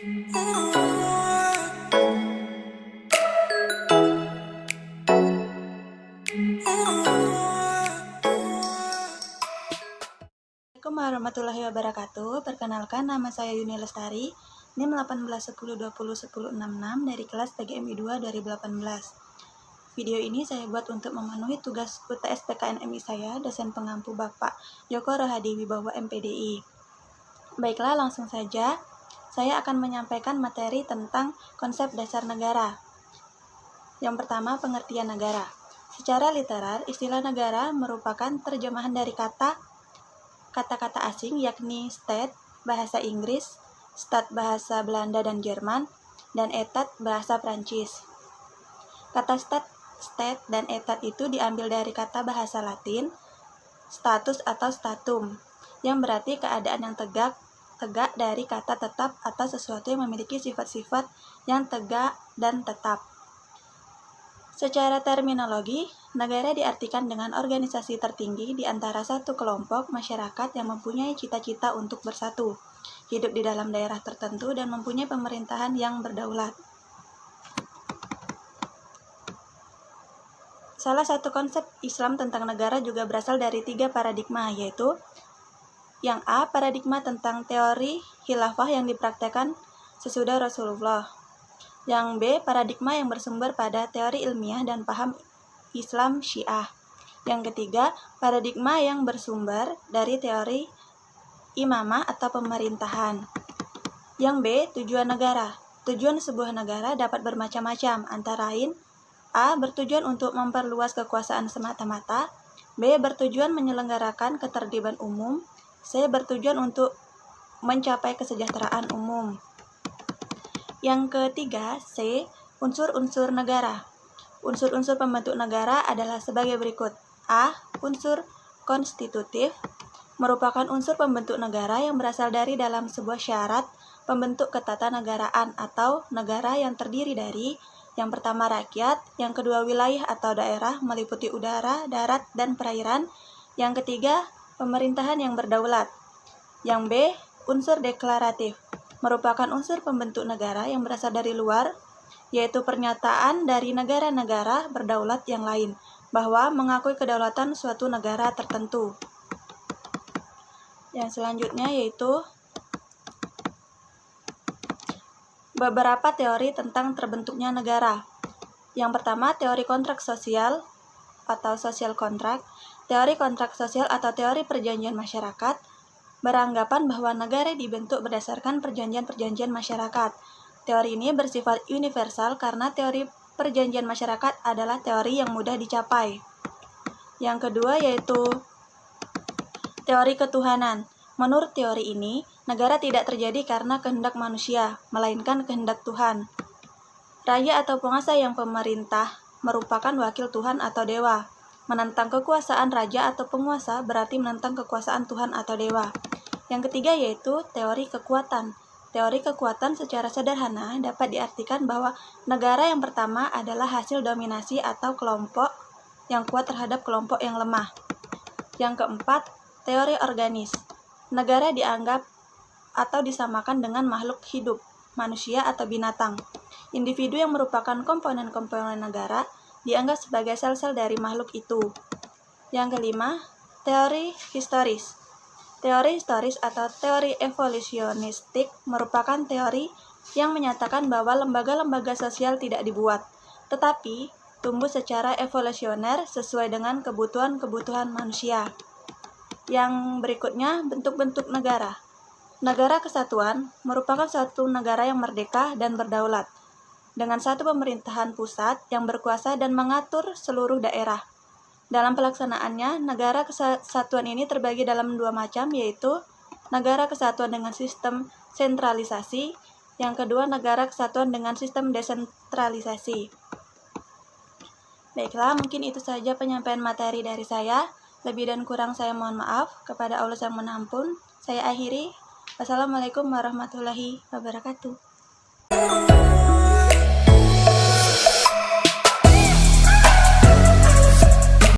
Assalamualaikum warahmatullahi wabarakatuh. Perkenalkan, nama saya Yuni Lestari, NIM 1810201066 dari kelas PGMI 2 2018. Video ini saya buat untuk memenuhi tugas UTS PKNMI saya, dosen pengampu Bapak Joko Rohadi Wibowo MPDI. Baiklah, langsung saja. Saya akan menyampaikan materi tentang konsep dasar negara. Yang pertama, pengertian negara. Secara literar, istilah negara merupakan terjemahan dari kata-kata asing, yakni state bahasa Inggris, staat bahasa Belanda dan Jerman, dan etat bahasa Prancis. Kata state dan etat itu diambil dari kata bahasa Latin status atau statum, yang berarti keadaan yang tegak dari kata tetap atau sesuatu yang memiliki sifat-sifat yang tegak dan tetap. Secara terminologi, negara diartikan dengan organisasi tertinggi di antara satu kelompok masyarakat yang mempunyai cita-cita untuk bersatu, hidup di dalam daerah tertentu, dan mempunyai pemerintahan yang berdaulat. Salah satu konsep Islam tentang negara juga berasal dari 3 paradigma, yaitu yang A, paradigma tentang teori khilafah yang dipraktekkan sesudah Rasulullah. Yang B, paradigma yang bersumber pada teori ilmiah dan paham Islam Syiah. Yang ketiga, paradigma yang bersumber dari teori imamah atau pemerintahan. Yang B, tujuan negara. Tujuan sebuah negara dapat bermacam-macam, antara lain A, bertujuan untuk memperluas kekuasaan semata-mata. B, bertujuan menyelenggarakan ketertiban umum. C, bertujuan untuk mencapai kesejahteraan umum. Yang ketiga, C, unsur-unsur negara. Unsur-unsur pembentuk negara adalah sebagai berikut. A, unsur konstitutif, merupakan unsur pembentuk negara yang berasal dari dalam sebuah syarat pembentuk ketatanegaraan atau negara yang terdiri dari yang pertama rakyat, yang kedua wilayah atau daerah meliputi udara, darat, dan perairan. Yang ketiga, pemerintahan yang berdaulat. Yang B, unsur deklaratif, merupakan unsur pembentuk negara yang berasal dari luar, yaitu pernyataan dari negara-negara berdaulat yang lain bahwa mengakui kedaulatan suatu negara tertentu. Yang selanjutnya yaitu beberapa teori tentang terbentuknya negara. Yang pertama, teori kontrak sosial atau social contract. Teori kontrak sosial atau teori perjanjian masyarakat beranggapan bahwa negara dibentuk berdasarkan perjanjian-perjanjian masyarakat. Teori ini bersifat universal karena teori perjanjian masyarakat adalah teori yang mudah dicapai. Yang kedua yaitu teori ketuhanan. Menurut teori ini, negara tidak terjadi karena kehendak manusia, melainkan kehendak Tuhan. Raja atau penguasa yang pemerintah merupakan wakil Tuhan atau dewa. Menentang kekuasaan raja atau penguasa berarti menentang kekuasaan Tuhan atau dewa. Yang ketiga yaitu teori kekuatan. Teori kekuatan secara sederhana dapat diartikan bahwa negara yang pertama adalah hasil dominasi atau kelompok yang kuat terhadap kelompok yang lemah. Yang keempat, teori organis. Negara dianggap atau disamakan dengan makhluk hidup, manusia atau binatang. Individu yang merupakan komponen-komponen negara dianggap sebagai sel-sel dari makhluk itu. Yang kelima, teori historis. Teori historis atau teori evolusionistik merupakan teori yang menyatakan bahwa lembaga-lembaga sosial tidak dibuat, tetapi tumbuh secara evolusioner sesuai dengan kebutuhan-kebutuhan manusia. Yang berikutnya, bentuk-bentuk negara. Negara kesatuan merupakan suatu negara yang merdeka dan berdaulat, dengan satu pemerintahan pusat yang berkuasa dan mengatur seluruh daerah. Dalam pelaksanaannya, negara kesatuan ini terbagi dalam 2 macam, yaitu negara kesatuan dengan sistem sentralisasi, yang kedua negara kesatuan dengan sistem desentralisasi. Baiklah, mungkin itu saja penyampaian materi dari saya. Lebih dan kurang saya mohon maaf. Kepada Allah Yang Maha Pengampun, saya akhiri. Wassalamualaikum warahmatullahi wabarakatuh.